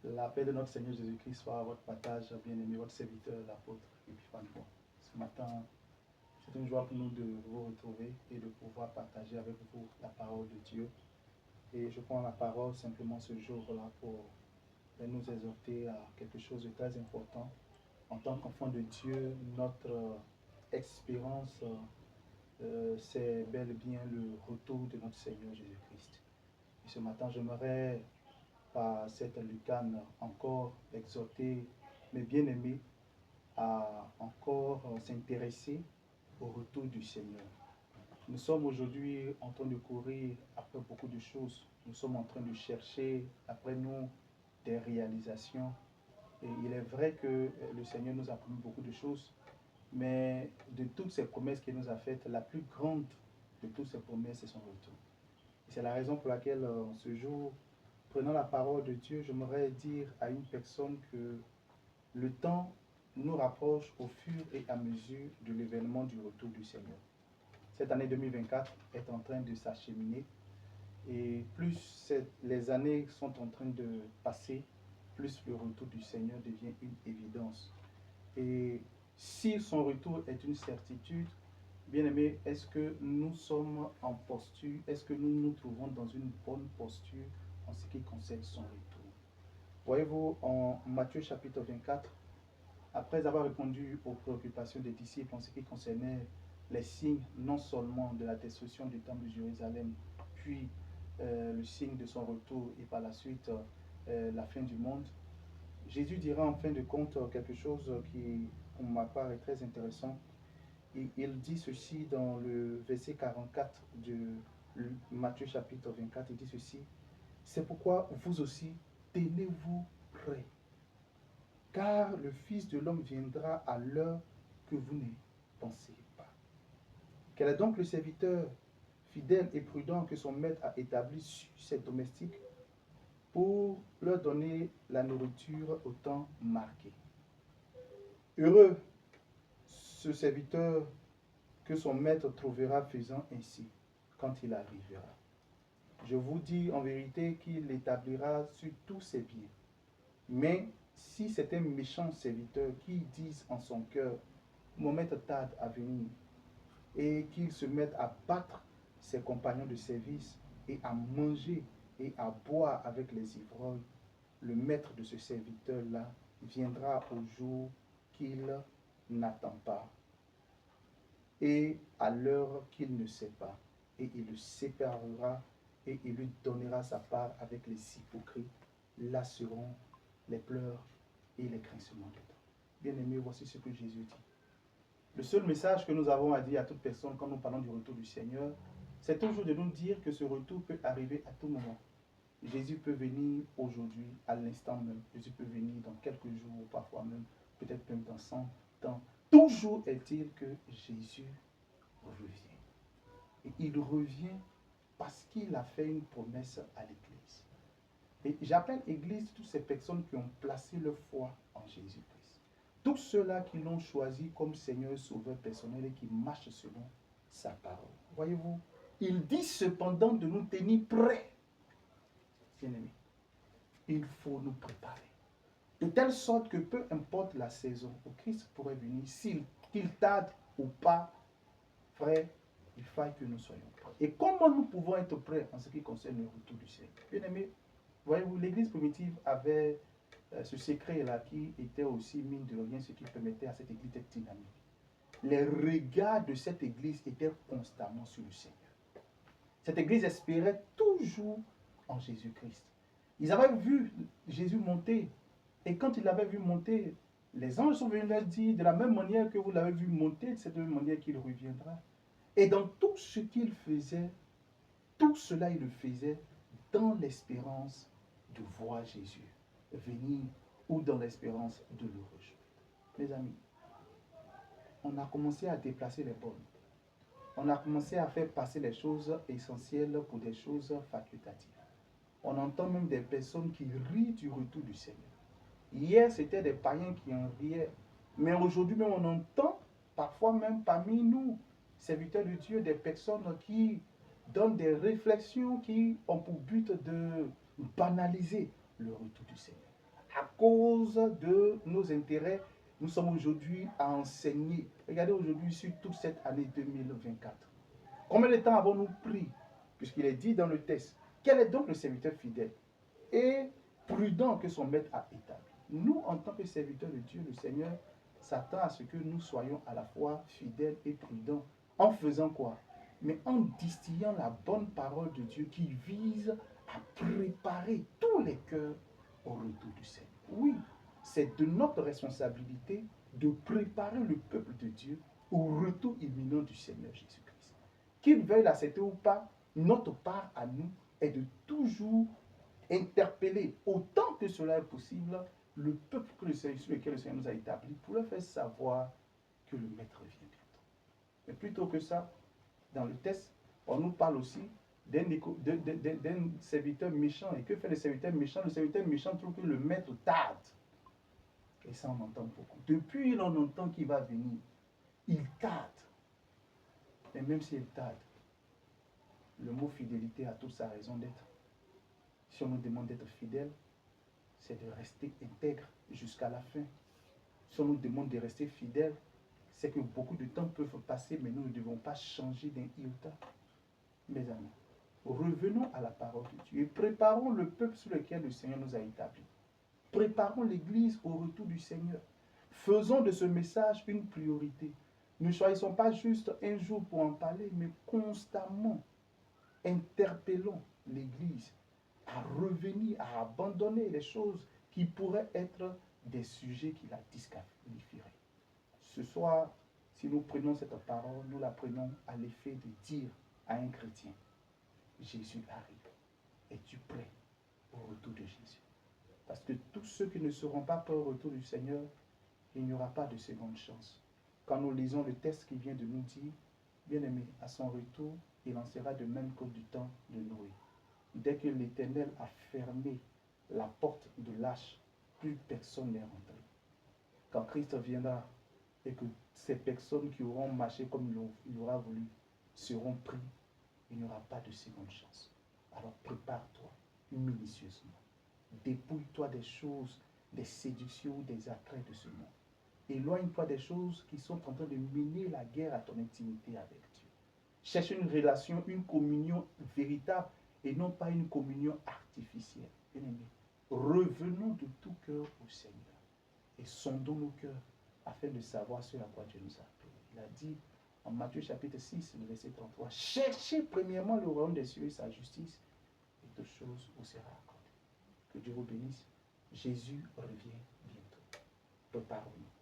La paix de notre Seigneur Jésus-Christ soit à votre partage, bien-aimé, votre serviteur, l'apôtre Epiphane. Ce matin, c'est une joie pour nous de vous retrouver et de pouvoir partager avec vous la parole de Dieu. Et je prends la parole simplement ce jour-là pour nous exhorter à quelque chose de très important. En tant qu'enfant de Dieu, notre expérience, c'est bel et bien le retour de notre Seigneur Jésus-Christ. Et ce matin, j'aimerais par cette lucane encore exhorter mes bien-aimés à encore s'intéresser au retour du Seigneur. Nous sommes aujourd'hui en train de courir après beaucoup de choses. Nous sommes en train de chercher après nous des réalisations. Et il est vrai que le Seigneur nous a promis beaucoup de choses, mais de toutes ces promesses qu'il nous a faites, la plus grande de toutes ces promesses, c'est son retour. Et c'est la raison pour laquelle ce jour, prenant la parole de Dieu, j'aimerais dire à une personne que le temps nous rapproche au fur et à mesure de l'événement du retour du Seigneur. Cette année 2024 est en train de s'acheminer et plus les années sont en train de passer, plus le retour du Seigneur devient une évidence. Et si son retour est une certitude, bien aimé, est-ce que nous sommes en posture, est-ce que nous nous trouvons dans une bonne posture en ce qui concerne son retour? Voyez-vous, en Matthieu chapitre 24, après avoir répondu aux préoccupations des disciples en ce qui concernait les signes non seulement de la destruction du temple de Jérusalem, puis le signe de son retour et par la suite la fin du monde, Jésus dira en fin de compte quelque chose qui, pour ma part, est très intéressant. Il dit ceci dans le verset 44 de Matthieu chapitre 24, il dit ceci: c'est pourquoi vous aussi, tenez-vous prêts, car le Fils de l'homme viendra à l'heure que vous ne pensez pas. Quel est donc le serviteur fidèle et prudent que son maître a établi sur ses domestiques pour leur donner la nourriture au temps marqué? Heureux ce serviteur que son maître trouvera faisant ainsi quand il arrivera. Je vous dis en vérité qu'il l'établira sur tous ses biens. Mais si c'est un méchant serviteur qui dise en son cœur, mon maître tarde à venir, et qu'il se mette à battre ses compagnons de service et à manger et à boire avec les ivrognes, le maître de ce serviteur-là viendra au jour qu'il n'attend pas et à l'heure qu'il ne sait pas, et il le séparera et il lui donnera sa part avec les hypocrites. Là seront les pleurs et les grincements de dents. Bien-aimés, voici ce que Jésus dit. Le seul message que nous avons à dire à toute personne quand nous parlons du retour du Seigneur, c'est toujours de nous dire que ce retour peut arriver à tout moment. Jésus peut venir aujourd'hui, à l'instant même. Jésus peut venir dans quelques jours, parfois même, peut-être même dans 100 ans. Toujours est-il que Jésus revient. Et il revient parce qu'il a fait une promesse à l'Église. Et j'appelle Église toutes ces personnes qui ont placé leur foi en Jésus-Christ. Tous ceux-là qui l'ont choisi comme Seigneur et Sauveur personnel et qui marchent selon sa parole. Voyez-vous, il dit cependant de nous tenir prêts. Bien-aimés, il faut nous préparer. De telle sorte que peu importe la saison où Christ pourrait venir, qu'il tarde ou pas, frère, il faille que nous soyons prêts. Et comment nous pouvons être prêts en ce qui concerne le retour du Seigneur? Bien-aimés, voyez-vous, l'Église primitive avait ce secret-là qui était aussi, mine de rien, ce qui permettait à cette Église d'être dynamique. Les regards de cette Église étaient constamment sur le Seigneur. Cette Église espérait toujours en Jésus-Christ. Ils avaient vu Jésus monter. Et quand ils l'avaient vu monter, les anges sont venus leur dire, de la même manière que vous l'avez vu monter, de cette même manière qu'il reviendra. Et dans tout ce qu'il faisait, tout cela, il le faisait dans l'espérance de voir Jésus venir ou dans l'espérance de le rejoindre. Mes amis, on a commencé à déplacer les bornes. On a commencé à faire passer les choses essentielles pour des choses facultatives. On entend même des personnes qui rient du retour du Seigneur. Hier, c'était des païens qui en riaient. Mais aujourd'hui même, on entend parfois même parmi nous, serviteurs de Dieu, des personnes qui donnent des réflexions qui ont pour but de banaliser le retour du Seigneur. À cause de nos intérêts, nous sommes aujourd'hui à enseigner. Regardez aujourd'hui sur toute cette année 2024. Combien de temps avons-nous pris? Puisqu'il est dit dans le texte, quel est donc le serviteur fidèle et prudent que son maître a établi? Nous, en tant que serviteurs de Dieu, le Seigneur s'attend à ce que nous soyons à la fois fidèles et prudents. En faisant quoi? Mais en distillant la bonne parole de Dieu qui vise à préparer tous les cœurs au retour du Seigneur. Oui, c'est de notre responsabilité de préparer le peuple de Dieu au retour imminent du Seigneur Jésus-Christ. Qu'il veuille l'accepter ou pas, notre part à nous est de toujours interpeller autant que cela est possible le peuple sur lequel le Seigneur nous a établi pour leur faire savoir que le Maître vient bientôt. Mais plutôt que ça, dans le texte, on nous parle aussi d'un serviteur méchant. Et que fait le serviteur méchant? Le serviteur méchant trouve que le Maître tarde. Et ça, on entend beaucoup. Depuis, on entend qu'il va venir. Il tarde. Et même s'il tarde, le mot fidélité a toute sa raison d'être. Si on nous demande d'être fidèle, c'est de rester intègre jusqu'à la fin. Si on nous demande de rester fidèle, c'est que beaucoup de temps peuvent passer, mais nous ne devons pas changer d'un iota. Mes amis, revenons à la parole de Dieu et préparons le peuple sur lequel le Seigneur nous a établis. Préparons l'Église au retour du Seigneur. Faisons de ce message une priorité. Ne choisissons pas juste un jour pour en parler, mais constamment interpellons l'Église à revenir, à abandonner les choses qui pourraient être des sujets qui la disqualifieraient. Ce soir, si nous prenons cette parole, nous la prenons à l'effet de dire à un chrétien, Jésus arrive. Es-tu prêt au retour de Jésus? Parce que tous ceux qui ne seront pas prêts au retour du Seigneur, il n'y aura pas de seconde chance. Quand nous lisons le texte qui vient de nous dire, bien aimé, à son retour, il en sera de même qu'au du temps de Noé. Dès que l'Éternel a fermé la porte de l'arche, plus personne n'est rentré. Quand Christ viendra et que ces personnes qui auront marché comme il aura voulu seront pris, il n'y aura pas de seconde chance. Alors prépare-toi minutieusement. Dépouille-toi des choses, des séductions, des attraits de ce monde. Éloigne-toi des choses qui sont en train de mener la guerre à ton intimité avec Dieu. Cherche une relation, une communion véritable et non pas une communion artificielle. Bien-aimé, revenons de tout cœur au Seigneur et sondons nos cœurs afin de savoir ce à quoi Dieu nous a appelés. Il a dit en Matthieu chapitre 6, le verset 33, cherchez premièrement le royaume des cieux et sa justice, et toute chose vous sera accordée. Que Dieu vous bénisse. Jésus revient bientôt. Préparons-nous.